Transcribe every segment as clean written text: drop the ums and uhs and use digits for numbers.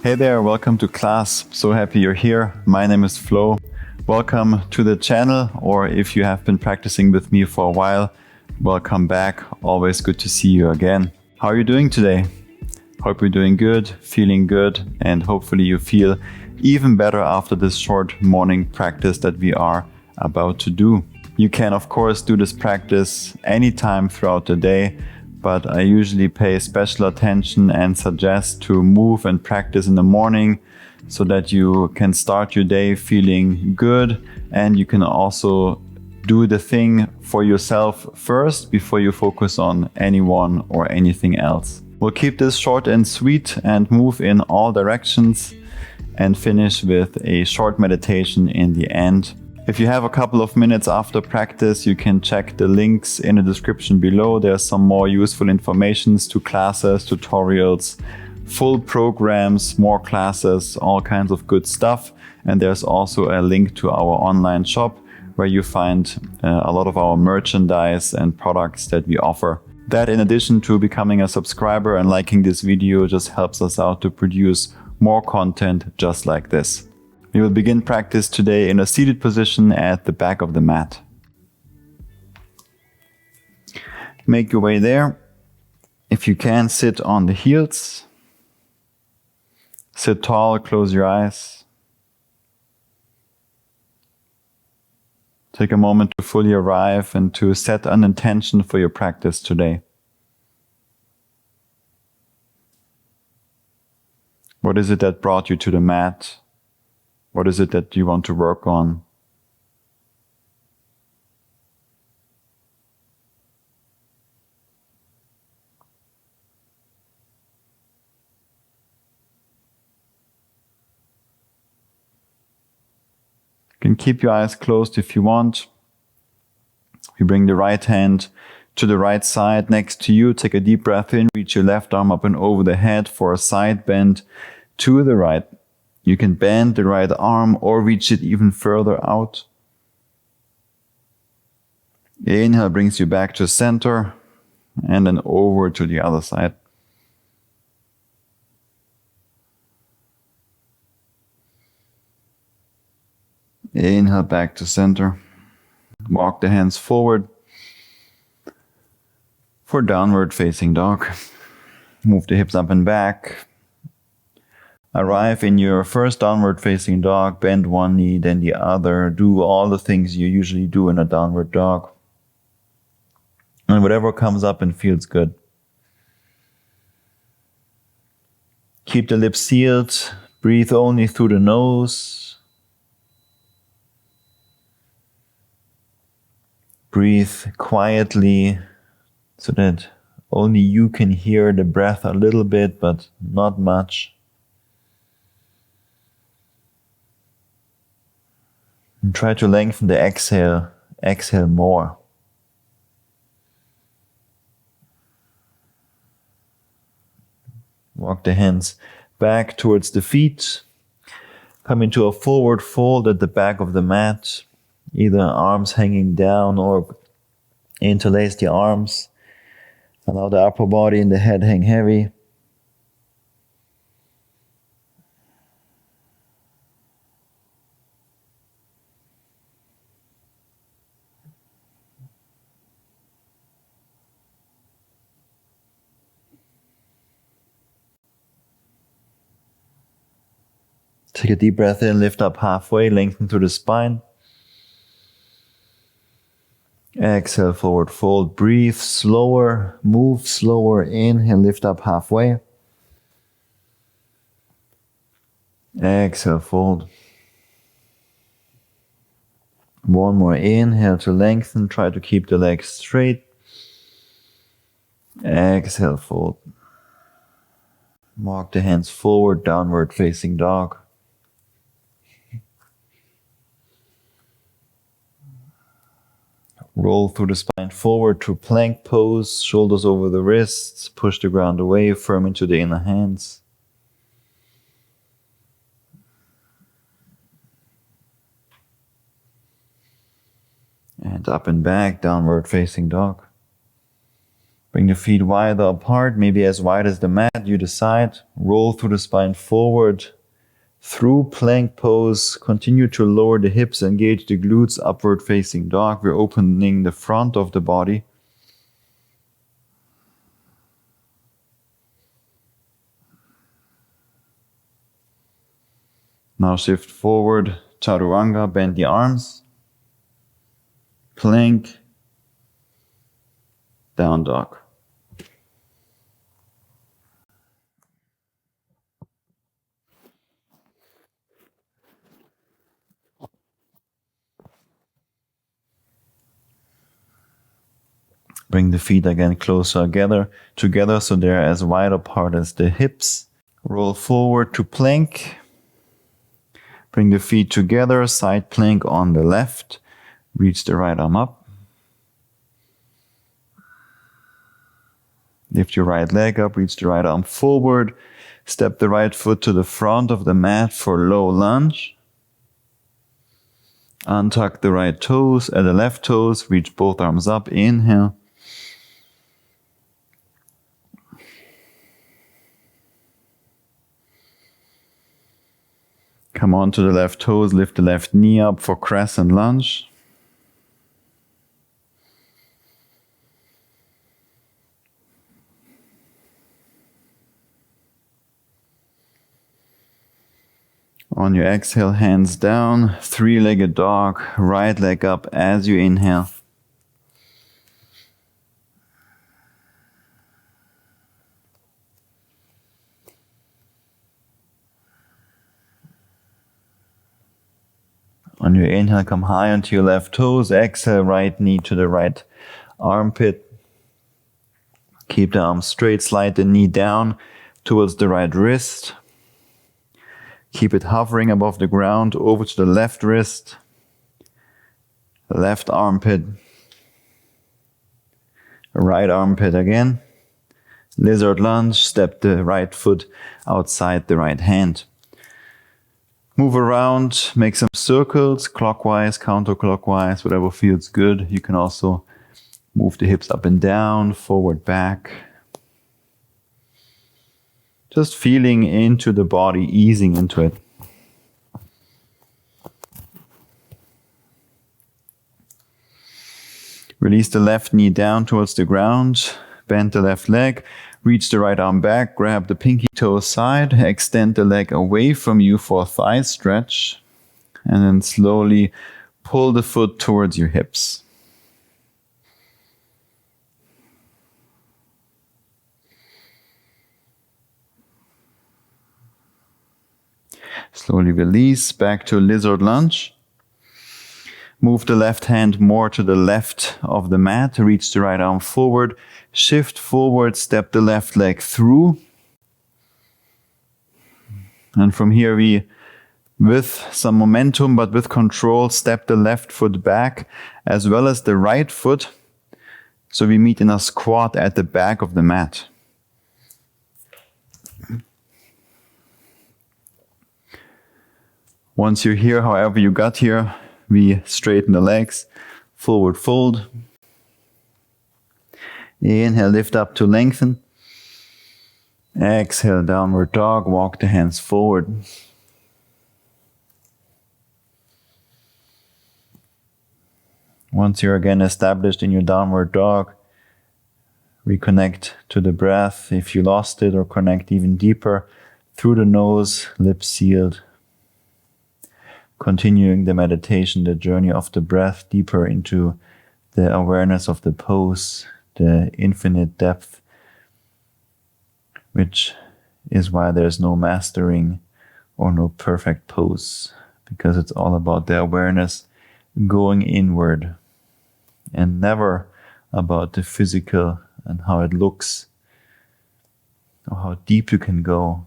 Hey there, welcome to class. So happy you're here. My name is Flo. Welcome to the channel, or if you have been practicing with me for a while, welcome back. Always good to see you again. How are you doing today? Hope you're doing good, feeling good, and hopefully you feel even better after this short morning practice that we are about to do. You can, of course, do this practice anytime throughout the day, but I usually pay special attention and suggest to move and practice in the morning so that you can start your day feeling good, and you can also do the thing for yourself first before you focus on anyone or anything else. We'll keep this short and sweet and move in all directions and finish with a short meditation in the end. If you have a couple of minutes after practice, you can check the links in the description below. There's some more useful informations to classes, tutorials, full programs, more classes, all kinds of good stuff. And there's also a link to our online shop where you find a lot of our merchandise and products that we offer. That, in addition to becoming a subscriber and liking this video, just helps us out to produce more content just like this. We will begin practice today in a seated position at the back of the mat. Make your way there. If you can, sit on the heels. Sit tall, close your eyes. Take a moment to fully arrive and to set an intention for your practice today. What is it that brought you to the mat? What is it that you want to work on? You can keep your eyes closed if you want. You bring the right hand to the right side next to you. Take a deep breath in. Reach your left arm up and over the head for a side bend to the right. You can bend the right arm or reach it even further out. Inhale brings you back to center and then over to the other side. Inhale back to center. Walk the hands forward for downward facing dog. Move the hips up and back. Arrive in your first downward facing dog, bend one knee, then the other. Do all the things you usually do in a downward dog. And whatever comes up and feels good. Keep the lips sealed. Breathe only through the nose. Breathe quietly so that only you can hear the breath a little bit, but not much. And try to lengthen the exhale. Exhale more. Walk the hands back towards the feet. Come into a forward fold at the back of the mat. Either arms hanging down or interlace the arms. Allow the upper body and the head hang heavy. Take a deep breath in, lift up halfway, lengthen through the spine. Exhale, forward fold. Breathe slower, move slower. Inhale, lift up halfway. Exhale, fold. One more inhale to lengthen. Try to keep the legs straight. Exhale, fold. Walk the hands forward, downward facing dog. Roll through the spine forward to plank pose, shoulders over the wrists, push the ground away, firm into the inner hands. And up and back, downward facing dog. Bring the feet wider apart, maybe as wide as the mat, you decide. Roll through the spine forward. Through plank pose, continue to lower the hips, engage the glutes, upward facing dog. We're opening the front of the body. Now shift forward, chaturanga, bend the arms. Plank, down dog. Bring the feet again closer together so they're as wide apart as the hips. Roll forward to plank. Bring the feet together, side plank on the left. Reach the right arm up. Lift your right leg up, reach the right arm forward. Step the right foot to the front of the mat for low lunge. Untuck the right toes, the left toes, reach both arms up, inhale. Come on to the left toes, lift the left knee up for crescent lunge. On your exhale, hands down, three-legged dog, right leg up as you inhale. On your inhale, come high onto your left toes. Exhale, right knee to the right armpit. Keep the arms straight, slide the knee down towards the right wrist. Keep it hovering above the ground, over to the left wrist, left armpit, right armpit again. Lizard lunge, step the right foot outside the right hand. Move around, make some circles, clockwise, counterclockwise, whatever feels good. You can also move the hips up and down, forward, back. Just feeling into the body, easing into it. Release the left knee down towards the ground, bend the left leg, reach the right arm back, grab the pinky toe side, extend the leg away from you for a thigh stretch, and then slowly pull the foot towards your hips. Slowly release back to lizard lunge. Move the left hand more to the left of the mat, reach the right arm forward, shift forward, step the left leg through. And from here we, with some momentum but with control, step the left foot back as well as the right foot. So we meet in a squat at the back of the mat. Once you're here, however you got here, we straighten the legs, forward fold. Inhale, lift up to lengthen. Exhale, downward dog, walk the hands forward. Once you're again established in your downward dog, reconnect to the breath if you lost it, or connect even deeper through the nose, lips sealed. Continuing the meditation, the journey of the breath deeper into the awareness of the pose, the infinite depth, which is why there's no mastering or no perfect pose, because it's all about the awareness going inward and never about the physical and how it looks or how deep you can go.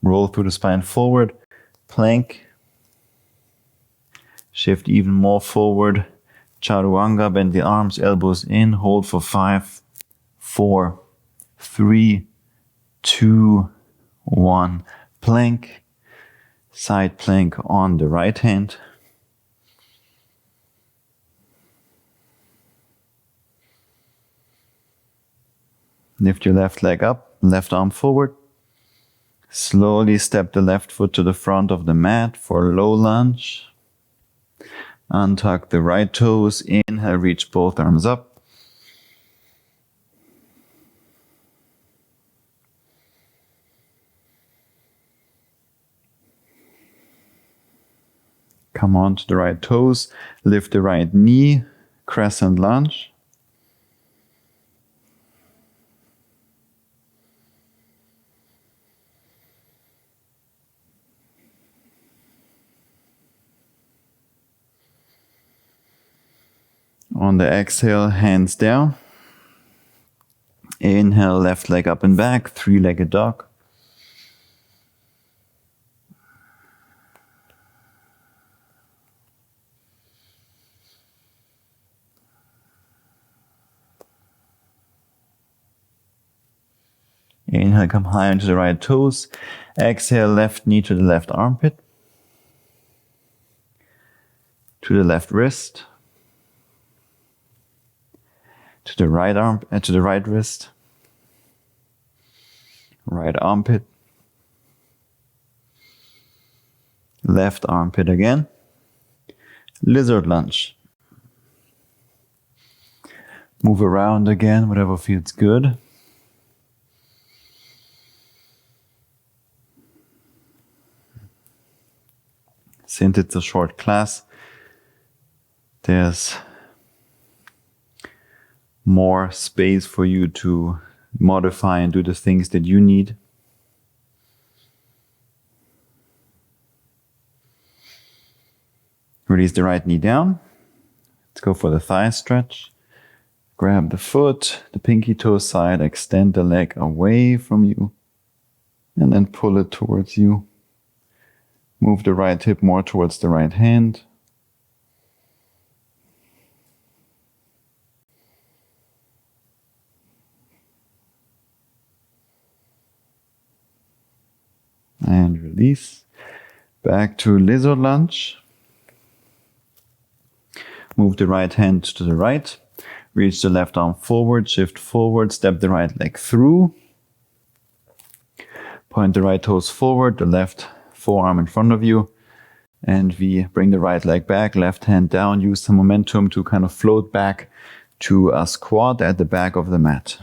Roll through the spine forward, plank. Shift even more forward, chaturanga, bend the arms, elbows in, hold for 5, 4, 3, 2, 1. Plank, side plank on the right hand. Lift your left leg up, left arm forward. Slowly step the left foot to the front of the mat for a low lunge. Untuck the right toes. Inhale, reach both arms up. Come on to the right toes. Lift the right knee. Crescent lunge. On the exhale, hands down. Inhale, left leg up and back, three-legged dog. Inhale, come high onto the right toes. Exhale, left knee to the left armpit. To the left wrist. To the right arm, to the right wrist. Right armpit. Left armpit again. Lizard lunge. Move around again, whatever feels good. Since it's a short class, there's more space for you to modify and do the things that you need. Release the right knee down. Let's go for the thigh stretch. Grab the foot, the pinky toe side, extend the leg away from you, and then pull it towards you. Move the right hip more towards the right hand. And release. Back to lizard lunge. Move the right hand to the right. Reach the left arm forward, shift forward, step the right leg through. Point the right toes forward, the left forearm in front of you. And we bring the right leg back, left hand down. Use some momentum to kind of float back to a squat at the back of the mat.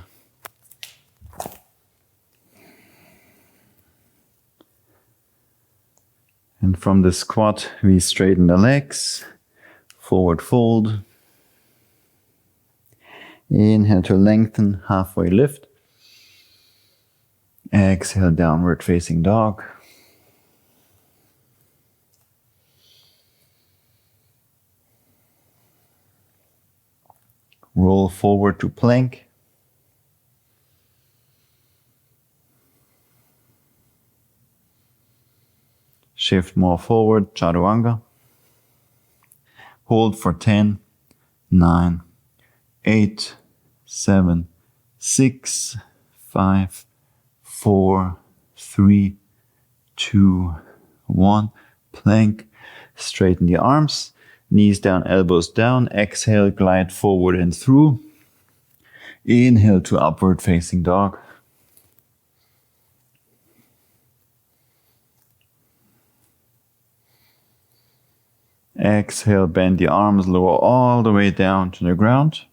And from the squat, we straighten the legs, forward fold. Inhale to lengthen, halfway lift. Exhale, downward facing dog. Roll forward to plank. Shift more forward, chaturanga. Hold for 10, 9, 8, 7, 6, 5, 4, 3, 2, 1. Plank. Straighten the arms. Knees down, elbows down. Exhale, glide forward and through. Inhale to upward facing dog. Exhale, bend the arms, lower all the way down to the ground.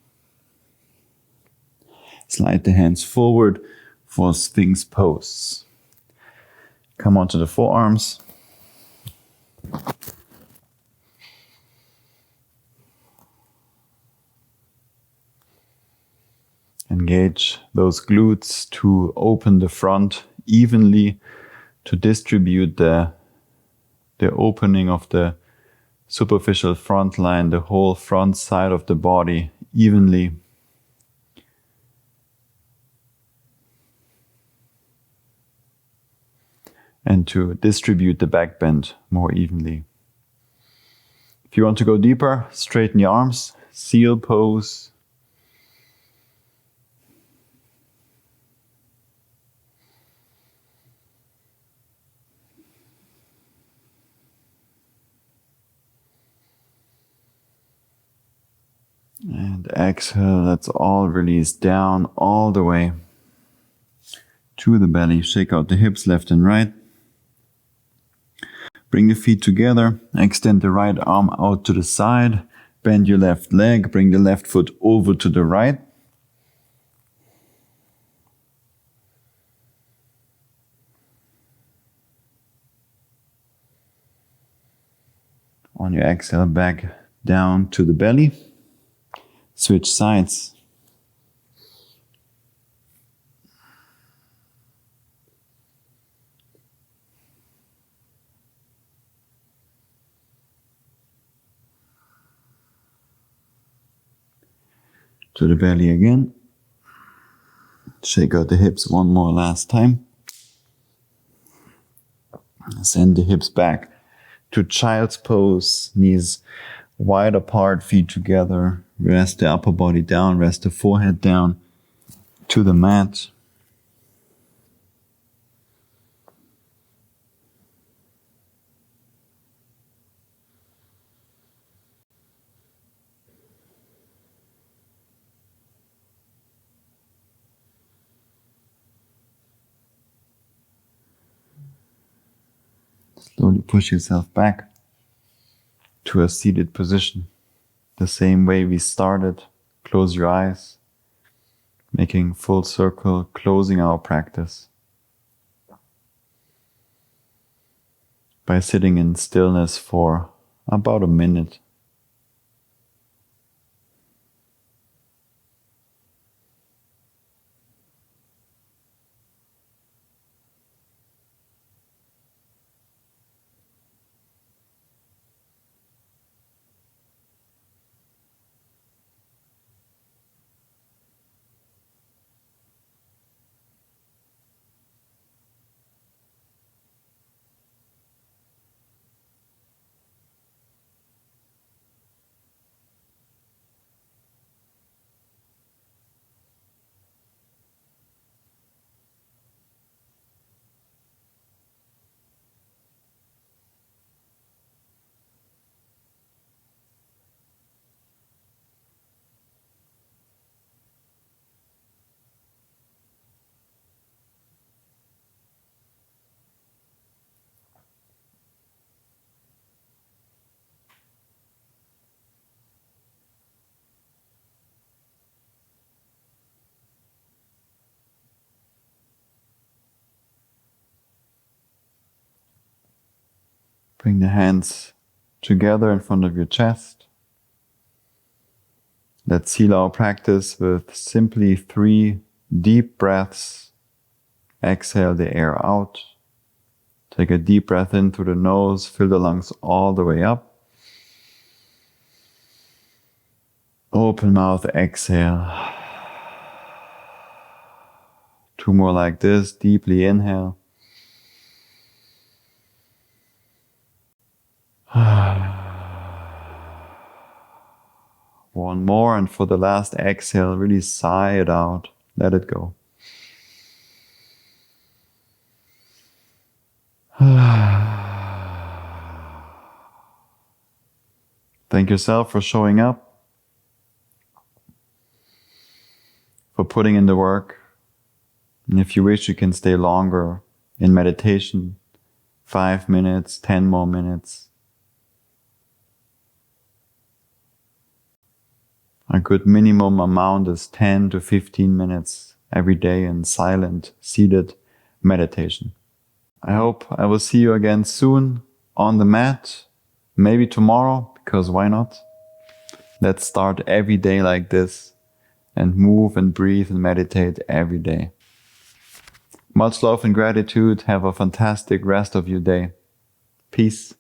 Slide the hands forward for Sphinx pose. Come onto the forearms. Engage those glutes to open the front evenly, to distribute the opening of the superficial front line, the whole front side of the body evenly. And to distribute the back bend more evenly. If you want to go deeper, straighten your arms, seal pose. And exhale, let's all release down all the way. to the belly. Shake out the hips left and right. Bring the feet together. Extend the right arm out to the side. Bend your left leg. Bring the left foot over to the right. On your exhale, back down to the belly. Switch sides. To the belly again. Shake out the hips one more last time. Send the hips back to child's pose. Knees wide apart, feet together. Rest the upper body down, rest the forehead down to the mat. Slowly push yourself back to a seated position. The same way we started. Close your eyes, making full circle, closing our practice by sitting in stillness for about a minute. Bring the hands together in front of your chest. Let's seal our practice with simply 3 deep breaths. Exhale the air out. Take a deep breath in through the nose, fill the lungs all the way up. Open mouth, exhale. 2 more like this, deeply inhale. One more, and for the last exhale, really sigh it out. Let it go. Thank yourself for showing up, for putting in the work. And if you wish, you can stay longer in meditation, 5 minutes, 10 more minutes. A good minimum amount is 10 to 15 minutes every day in silent, seated meditation. I hope I will see you again soon on the mat, maybe tomorrow, because why not? Let's start every day like this and move and breathe and meditate every day. Much love and gratitude. Have a fantastic rest of your day. Peace.